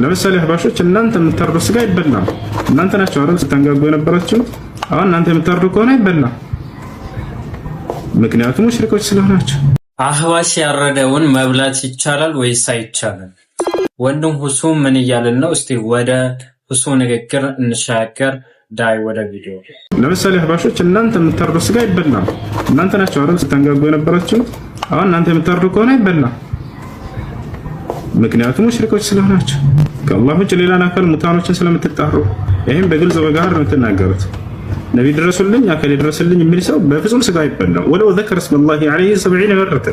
ለምሳሌ አህባሾች እናንተ የምታርዱ ስጋ አይበላም። እናንተ ናችሁ አይደል ስተንጋጉ የነበራችሁ። አሁን እናንተ የምታርዱ ከሆነ አይበላም፣ ምክንያቱም ሙሽሪኮች ስለሆናችሁ። አህባሽ ያረደውን መብላት ይቻላል ወይስ አይቻልም? ወንድም ሁሱ ምን እያልን ነው? እስቲ ወደ ሁሱ ንግግር እንሻገር። ዳይ ወደ ቪዲዮ። ለምሳሌ አህባሾች እናንተ የምታርዱ ስጋ አይበላም። እናንተ ናችሁ አይደል ስተንጋጉ የነበራችሁ። አሁን እናንተ የምታርዱ ከሆነ አይበላም፣ ምክንያቱም ሙሽሪኮች ስለሆናችሁ። ከአላህ ውጭ ሌላን አካል ሙታኖችን ስለምትጣሩ ይሄን በግልጽ በጋር ነው የምትናገሩት። ነቢ ድረሱልኝ አካል ድረሱልኝ የሚል ሰው በፍጹም ስጋ አይበላም። ወለው ዘከረ እስመላሂ ዐለይሂ 70 መረተ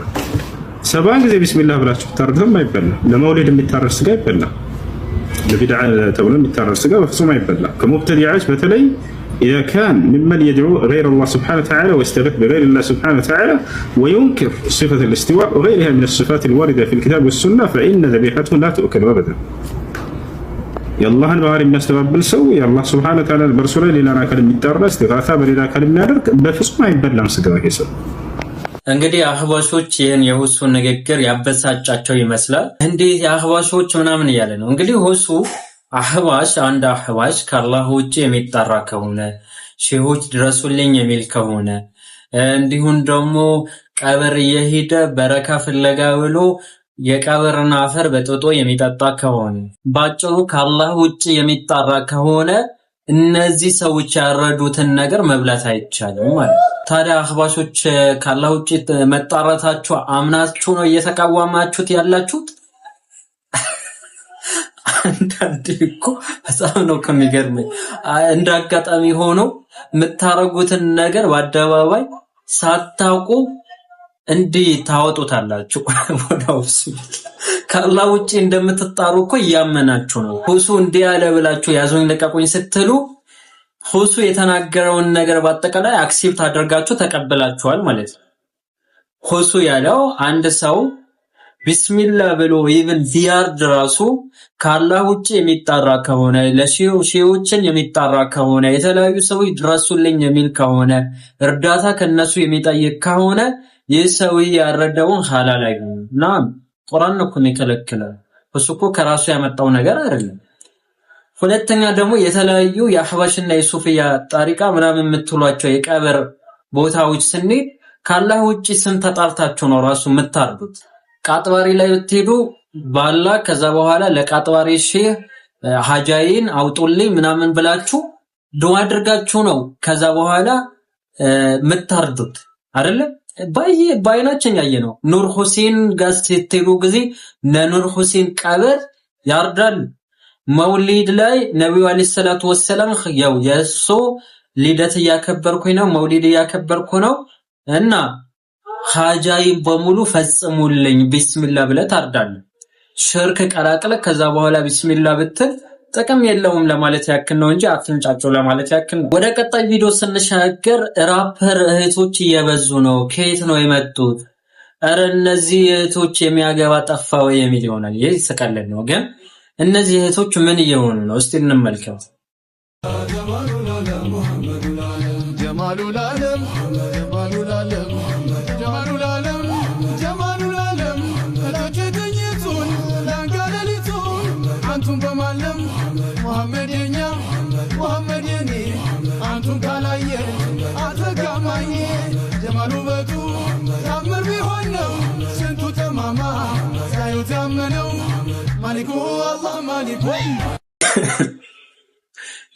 70 ጊዜ ቢስሚላህ ብላችሁ ታርዱም አይበላም። ለመውሊድ የሚታረድ ስጋ አይበላም። ለቢድዓ ተብሎ የሚታረድ ስጋ በፍጹም አይበላም። ከሙብተዲዓዎች በተለይ إذا كان ممن يدعو غير الله سبحانه وتعالى ويستغيث بغير الله سبحانه وتعالى وينكر صفة الاستواء وغيرها من الصفات الواردة في الكتاب والسنة فإن ذبيحته لا تؤكل أبدا. የአላህን ባህሪ የሚያስተባብል ሰው የአላህ ሱብሓነሁ ወተዓላ በእርሱ ላይ ሌላን አካል የሚጣራ እስቲጋሳ በሌላ አካል የሚያደርግ በፍጹም አይበላም ስጋ። ይሰው እንግዲህ አህባሾች ይህን የሁሱን ንግግር ያበሳጫቸው ይመስላል። እንዴት የአህባሾች ምናምን እያለ ነው። እንግዲህ ሁሱ አህባሽ አንድ አህባሽ ከአላህ ውጭ የሚጣራ ከሆነ ሼሆች ድረሱልኝ የሚል ከሆነ እንዲሁም ደግሞ ቀብር እየሄደ በረካ ፍለጋ ብሎ የቀብርን አፈር በጥጦ የሚጠጣ ከሆነ ባጭሩ ከአላህ ውጭ የሚጣራ ከሆነ እነዚህ ሰዎች ያረዱትን ነገር መብላት አይቻልም ማለት። ታዲያ አህባሾች ከአላህ ውጭ መጣራታቸው አምናችሁ ነው እየተቃወማችሁት ያላችሁት? አንዳንዴ እኮ በጣም ነው ከሚገርመኝ። እንደ አጋጣሚ ሆኖ የምታረጉትን ነገር በአደባባይ ሳታውቁ እንዲህ ታወጡታላችሁ። ወዳውስ ከአላህ ውጪ እንደምትጣሩ እኮ እያመናችሁ ነው። ሁሱ እንዲህ ያለ ብላችሁ ያዙኝ ለቀቁኝ ስትሉ ሁሱ የተናገረውን ነገር በአጠቃላይ አክሴፕት አድርጋችሁ ተቀበላችኋል ማለት ነው። ሁሱ ያለው አንድ ሰው ቢስሚላህ ብሎ ኢቭን ዚያርድ ራሱ ከአላህ ውጪ የሚጣራ ከሆነ ለሺዎችን የሚጣራ ከሆነ የተለያዩ ሰዎች ድረሱልኝ የሚል ከሆነ እርዳታ ከነሱ የሚጠይቅ ከሆነ ይህ ሰው ያረደውን ሐላል አይሆንም። ናም ቁርአን እኮ የሚከለክለው እሱ እኮ ከራሱ ያመጣው ነገር አይደለም። ሁለተኛ ደግሞ የተለያዩ የአህባሽና የሱፊያ ጣሪቃ ምናምን የምትሏቸው የቀብር ቦታዎች ስንሄድ ከአላህ ውጪ ስም ተጣርታችሁ ነው ራሱ የምታርዱት። ቃጥባሪ ላይ ብትሄዱ ባላ ከዛ በኋላ ለቃጥባሪ ሼህ ሐጃይን አውጡልኝ ምናምን ብላችሁ ዱዓ አድርጋችሁ ነው ከዛ በኋላ የምታርዱት አይደለ? ባይናችን ያየ ነው። ኑር ሁሴን ጋር ስትሄዱ ጊዜ ለኑር ሁሴን ቀብር ያርዳል። መውሊድ ላይ ነብዩ አለይሂ ሰላቱ ወሰለም ያው የሱ ልደት ያከበርኩኝ ነው መውሊድ ያከበርኩ ነው እና ሐጃይን በሙሉ ፈጽሙልኝ ቢስሚላህ ብለህ ታርዳለህ። ሽርክ ቀላቅለ ከዛ በኋላ ቢስሚላህ ብትል ጥቅም የለውም ለማለት ያክል ነው እንጂ አትንጫቸው ለማለት ያክል ነው። ወደ ቀጣይ ቪዲዮ ስንሻገር ራፐር እህቶች እየበዙ ነው። ከየት ነው የመጡት? አረ እነዚህ እህቶች የሚያገባ ጠፋ ወይ የሚል ይሆናል። ይሄ ሰቀለን ነው። ግን እነዚህ እህቶች ምን እየሆኑ ነው? እስቲ እንመልከት።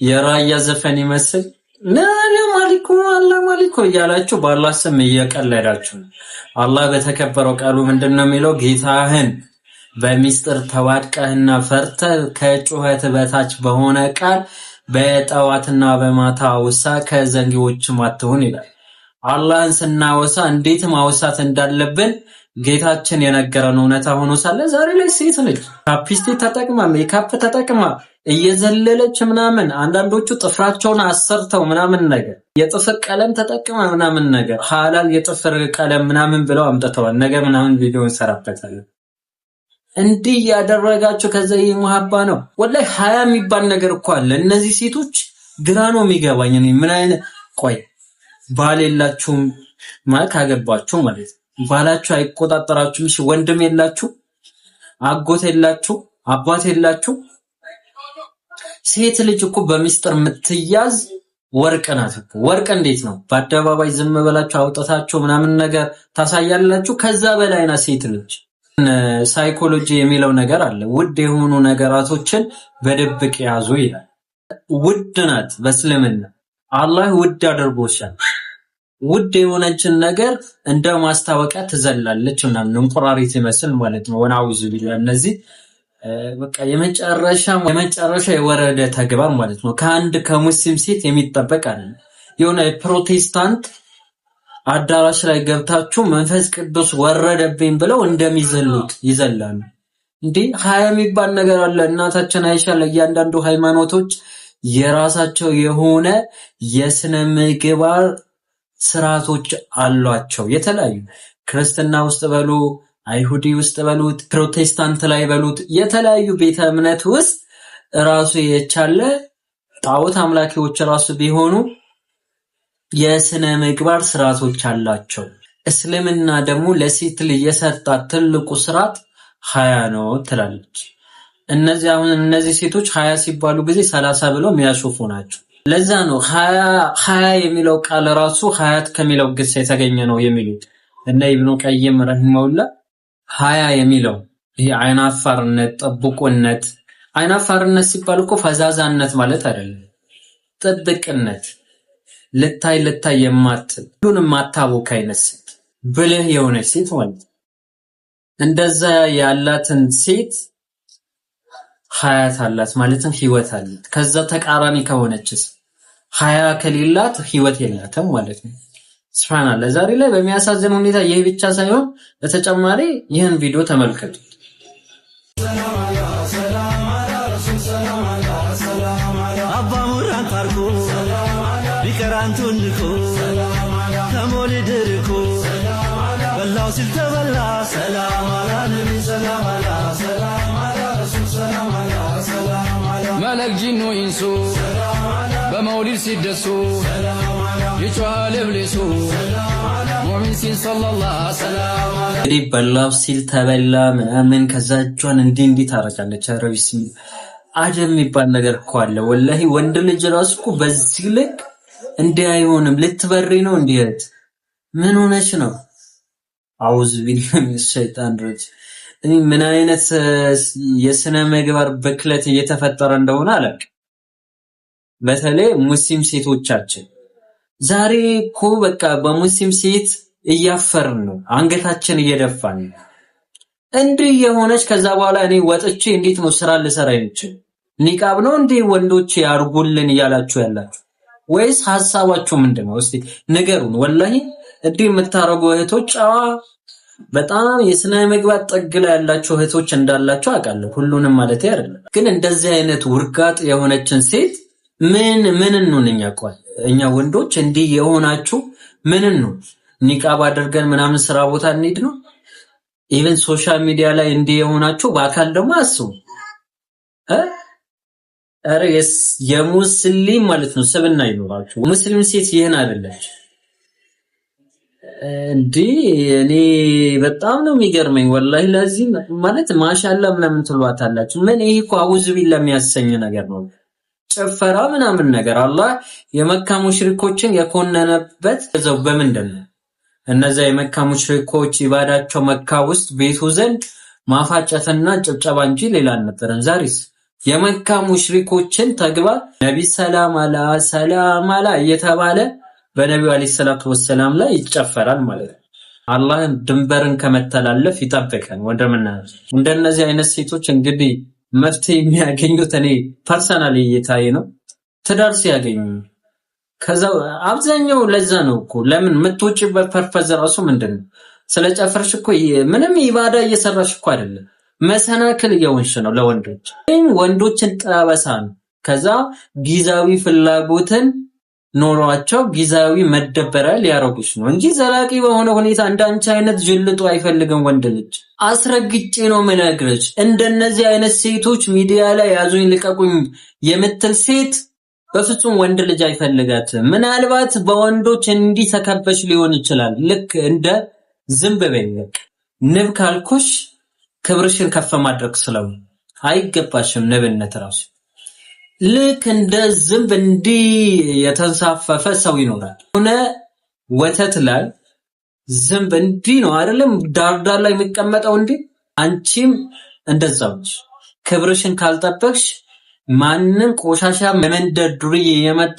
የራያ ዘፈን ይመስል ማሊኩ አላህ ማሊኩ እያላችሁ በአላህ ስም እየቀለዳችሁ ነው። አላህ በተከበረው ቃሉ ምንድነው የሚለው? ጌታህን በሚስጥር ተዋድቀህና ፈርተህ ከጩኸት በታች በሆነ ቃል በጠዋትና በማታ አውሳ ከዘንጊዎችም አትሁን ይላል። አላህን ስናወሳ እንዴት ማውሳት እንዳለብን ጌታችን የነገረን እውነታ ሆኖ ሳለ ዛሬ ላይ ሴት ልጅ ካፕስቲክ ተጠቅማ ሜካፕ ተጠቅማ እየዘለለች ምናምን አንዳንዶቹ ጥፍራቸውን አሰርተው ምናምን ነገር የጥፍር ቀለም ተጠቅማ ምናምን ነገር ሐላል የጥፍር ቀለም ምናምን ብለው አምጥተዋል። ነገር ምናምን ቪዲዮ እንሰራበታለን። እንዲህ ያደረጋችሁ ከዛ ይሙሐባ ነው። ወላሂ ሀያ የሚባል ነገር እኮ አለ። እነዚህ ሴቶች ግራ ነው የሚገባኝ። እኔ ምን አይነት ቆይ ባል የላችሁም ማለት ካገባችሁ ማለት ባላችሁ አይቆጣጠራችሁም? እሺ ወንድም የላችሁ፣ አጎት የላችሁ፣ አባት የላችሁ፣ ሴት ልጅ እኮ በሚስጥር የምትያዝ ወርቅ ናት እኮ። ወርቅ እንዴት ነው በአደባባይ ዝም ብላችሁ አውጥታችሁ ምናምን ነገር ታሳያላችሁ? ከዛ በላይ ናት ሴት ልጅ። ሳይኮሎጂ የሚለው ነገር አለ። ውድ የሆኑ ነገራቶችን በድብቅ ያዙ ይላል። ውድ ናት በእስልምና አላህ ውድ አድርጎሻል። ውድ የሆነችን ነገር እንደ ማስታወቂያ ትዘላለች እና እንቁራሪት ይመስል ማለት ነው። ወናውዝ ቢላ እነዚህ በቃ የመጨረሻ የወረደ ተግባር ማለት ነው። ከአንድ ከሙስሊም ሴት የሚጠበቅ አይደለም። የሆነ ፕሮቴስታንት አዳራሽ ላይ ገብታችሁ መንፈስ ቅዱስ ወረደብኝ ብለው እንደሚዘሉት ይዘላሉ። እንዴ ሀያ የሚባል ነገር አለ። እናታችን አይሻ ለእያንዳንዱ ሃይማኖቶች የራሳቸው የሆነ የስነ ምግባር ስርዓቶች አሏቸው። የተለያዩ ክርስትና ውስጥ በሉ፣ አይሁዲ ውስጥ በሉት፣ ፕሮቴስታንት ላይ በሉት፣ የተለያዩ ቤተ እምነት ውስጥ ራሱ የቻለ ጣዖት አምላኪዎች ራሱ ቢሆኑ የስነ ምግባር ስርዓቶች አላቸው። እስልምና ደግሞ ለሴት ልጅ የሰጣት ትልቁ ስርዓት ሀያ ነው ትላለች። እነዚህ ሴቶች ሀያ ሲባሉ ጊዜ 30 ብለው የሚያሾፉ ናቸው። ለዛ ነው ሀያ የሚለው ቃል ራሱ ሀያት ከሚለው ግስ የተገኘ ነው የሚሉት እና ኢብኑ ቀይም ረሂመሁላህ ሀያ የሚለው ይሄ አይናፋርነት፣ ጥብቁነት። አይናፋርነት ሲባል እኮ ፈዛዛነት ማለት አይደለም። ጥብቅነት፣ ልታይ የማትል ሁሉንም ማታወቅ አይነት ሴት፣ ብልህ የሆነች ሴት ማለት እንደዛ ያላትን ሴት ሀያት አላት ማለትም ህይወት አላት። ከዛ ተቃራኒ ከሆነችስ ሀያ ከሌላት ህይወት የላትም ማለት ነው። ሱብሃንአላህ። ዛሬ ላይ በሚያሳዝን ሁኔታ ይህ ብቻ ሳይሆን በተጨማሪ ይህን ቪዲዮ ተመልከቱ። አባ ሙራን ታርኩ ቢቀራንቱንኩ ተሞልድርኩ በላው ሲል ተበላ ሰላም አላ ነቢ ሰላም አላ ሰላም አላ ረሱል ሰላም አላ ሰላም አላ መለክ ጂኑ ኢንሱ በመውሊድ ሲደሱ ይጮሃል ኢብሊሱ ሙእሚን ሲል ሰለላሁ ሰላም አላ እንግዲህ በላው ሲል ተበላ ምናምን ከዛ እጇን እንዲህ ታረጋለች። ኧረ ቢስሚላህ አደም የሚባል ነገር እኮ አለ ወላሂ። ወንድ ልጅ ራሱ እኮ በዚህ ልክ እንዲህ አይሆንም። ልትበሪ ነው እንዴት? ምን ሆነች ነው? አውዝ ቢላሂ ሸይጣን ረጅ። እኔ ምን አይነት የስነ ምግባር ብክለት እየተፈጠረ እንደሆነ አላውቅም። በተለይ ሙስሊም ሴቶቻችን ዛሬ እኮ በቃ በሙስሊም ሴት እያፈርን ነው፣ አንገታችን እየደፋን ነው። እንዲህ የሆነች ከዛ በኋላ እኔ ወጥቼ እንዴት ነው ስራ ልሰራ የምችል? ኒቃብ ነው እንዴ ወንዶች ያርጉልን እያላችሁ ያላችሁ ወይስ ሐሳባችሁ ምንድነው? እስቲ ንገሩን። ወላሂ እንዲህ የምታረጉ እህቶች በጣም የስነ ምግባር ጥግ ላይ ያላችሁ እህቶች እንዳላችሁ አውቃለሁ። ሁሉንም ማለት አይደለም፣ ግን እንደዚህ አይነት ውርጋጥ የሆነችን ሴት ምን እንሆንኛ? ቆይ እኛ ወንዶች እንዲህ የሆናችሁ ምን ነው? ኒቃብ አድርገን ምናምን ስራ ቦታ እንሂድ ነው? ኢቨን ሶሻል ሚዲያ ላይ እንዲህ የሆናችሁ በአካል ደግሞ አስቡ። አረ የሙስሊም ማለት ነው ስብና ይኖራችሁ። ሙስሊም ሴት ይሄን አይደለች እንዴ? እኔ በጣም ነው የሚገርመኝ ወላሂ። ለዚህ ማለት ማሻአላ ምናምን ትሏታላችሁ። ምን ይሄ እኮ አውዝ ቢላ የሚያሰኝ ነገር ነው። ጭፈራ ምናምን ነገር አላህ የመካ ሙሽሪኮችን የኮነነበት እዛው በምንድን ነው? እነዛ የመካ ሙሽሪኮች ኢባዳቸው መካ ውስጥ ቤቱ ዘንድ ማፋጨትና ጭብጨባ እንጂ ሌላ አልነበረም። ዛሬስ የመካ ሙሽሪኮችን ተግባር ነቢ ሰላም አላ እየተባለ በነቢዩ አለይሂ ሰላቱ ወሰላም ላይ ይጨፈራል ማለት ነው። አላህ ድንበርን ከመተላለፍ ይጠብቀን። እንደነዚህ አይነት ሴቶች እንግዲህ መፍትሄ የሚያገኙት እኔ ፐርሰናሊ እየታየ ነው ትዳር ሲያገኙ። ከዛ አብዛኛው ለዛ ነው እኮ ለምን የምትወጪበት ፐርፐዝ ራሱ ምንድነው? ስለጨፈርሽ እኮ ምንም ኢባዳ እየሰራሽ እኮ አይደለም፣ መሰናክል እየሆንሽ ነው ለወንዶች። ወንዶችን ጠበሳ ነው። ከዛ ጊዜያዊ ፍላጎትን ኖሯቸው ጊዜያዊ መደበሪያ ሊያረጉሽ ነው እንጂ ዘላቂ በሆነ ሁኔታ እንዳንቺ አይነት ጅልጡ አይፈልግም ወንድ ልጅ። አስረግጬ ነው የምነግርሽ። እንደነዚህ አይነት ሴቶች ሚዲያ ላይ ያዙኝ ልቀቁኝ የምትል ሴት በፍጹም ወንድ ልጅ አይፈልጋትም። ምናልባት በወንዶች እንዲህ ተከበሽ ሊሆን ይችላል። ልክ እንደ ዝንብ በይለቅ ንብ ካልኩሽ ክብርሽን ከፍ ማድረግ ስለሆነ አይገባሽም። ንብነት ራሱ ልክ እንደ ዝንብ እንዲህ የተንሳፈፈ ሰው ይኖራል። ሆነ ወተት ላይ ዝንብ እንዲህ ነው አይደለም ዳርዳር ላይ የሚቀመጠው እንዲህ አንቺም እንደዛው ክብርሽን ካልጠበቅሽ ማንም ቆሻሻ መንደር ዱርዬ የመጣ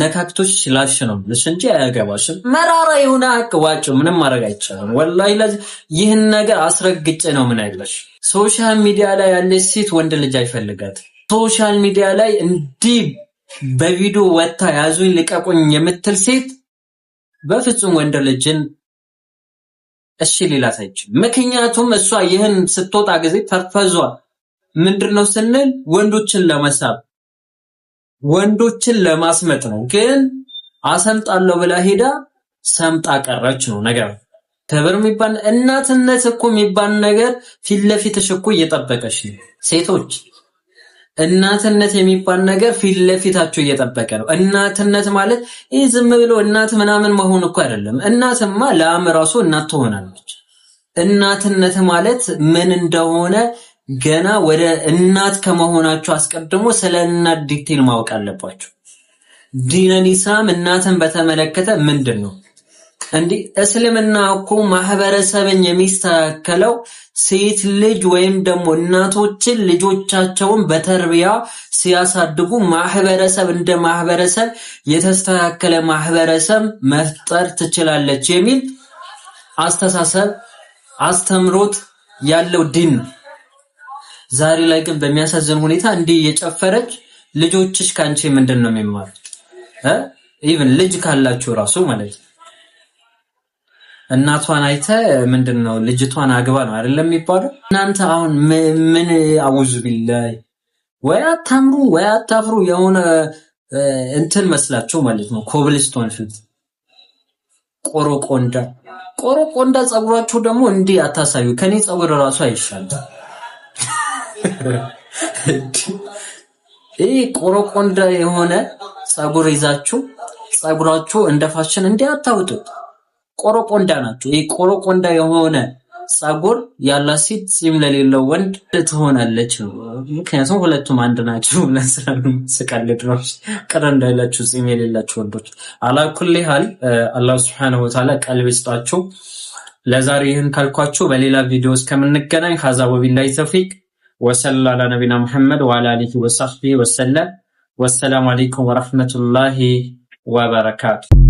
ነካክቶሽ ላሽ ነው እንጂ አያገባሽም። መራራ የሆነ አቅዋጭ ምንም ማድረግ አይቻልም። ወላሂ ይህን ነገር አስረግጬ ነው ምን አይለሽ። ሶሻል ሚዲያ ላይ ያለች ሴት ወንድ ልጅ አይፈልጋት። ሶሻል ሚዲያ ላይ እንዲህ በቪዲዮ ወጣ ያዙኝ ልቀቁኝ የምትል ሴት በፍጹም ወንድ ልጅን እሺ ሊላት አይችልም። ምክንያቱም እሷ ይህን ስትወጣ ጊዜ ተርፈዟ ምንድነው ስንል ወንዶችን ለመሳብ ወንዶችን ለማስመጥ ነው። ግን አሰምጣለሁ ብላ ሄዳ ሰምጣ ቀረች ነው ነገር። ክብር የሚባል እናትነት እኮ የሚባል ነገር ፊት ለፊትሽ እኮ እየጠበቀሽ ነው። ሴቶች እናትነት የሚባል ነገር ፊት ለፊታችሁ እየጠበቀ ነው። እናትነት ማለት ይህ ዝም ብሎ እናት ምናምን መሆን እኮ አይደለም። እናትማ ለአምራሱ እናት ትሆናለች። እናትነት ማለት ምን እንደሆነ ገና ወደ እናት ከመሆናችሁ አስቀድሞ ስለ እናት ዲቴል ማወቅ አለባችሁ። ዲነል ኢስላም እናትን በተመለከተ ምንድነው? እንዴ እስልምና እኮ ማህበረሰብን የሚስተካከለው ሴት ልጅ ወይም ደግሞ እናቶችን ልጆቻቸውን በተርቢያ ሲያሳድጉ ማህበረሰብ እንደ ማህበረሰብ የተስተካከለ ማህበረሰብ መፍጠር ትችላለች የሚል አስተሳሰብ አስተምሮት ያለው ዲን ነው። ዛሬ ላይ ግን በሚያሳዝን ሁኔታ እንዲህ የጨፈረች ልጆችሽ ካንቺ ምንድነው የሚማሩት? ኢቭን ልጅ ካላችሁ ራሱ ማለት እናቷን አይተ ምንድነው ልጅቷን አግባ ነው አይደለም የሚባለው። እናንተ አሁን ምን አውዙ ቢላይ ወይ አታምሩ ወይ አታፍሩ የሆነ እንትን መስላችሁ ማለት ነው። ኮብልስቶን ፊት ቆሮቆንዳ ጸጉራችሁ ደግሞ እንዲህ አታሳዩ። ከኔ ጸጉር ራሱ አይሻልም። ይሄ ቆሮቆንዳ የሆነ ጸጉር ይዛችሁ ጸጉራችሁ እንደ ፋሽን እንዲያታውጡት ቆሮቆንዳ ናችሁ። ይሄ ቆሮቆንዳ የሆነ ጸጉር ያላት ሴት ጺም ለሌለው ወንድ ትሆናለች። ምክንያቱም ሁለቱም አንድ ናቸው። ለሰላም ስቀልድ ነው ቅር እንዳይላችሁ ጺም የሌላችሁ ወንዶች። አላኩል ሐል አላህ Subhanahu Wa Ta'ala ቀልብ ይስጣችሁ። ለዛሬ ይህን ካልኳችሁ በሌላ ቪዲዮ እስከምንገናኝ ሀዛ ወቢላሂ ተውፊቅ ወሰለ ዐላ ነቢና ሙሐመድ ወዐላ አሊሂ ወሰህቢሂ ወሰለም። ወሰላሙ አለይኩም ወራህመቱላሂ ወበረካቱ።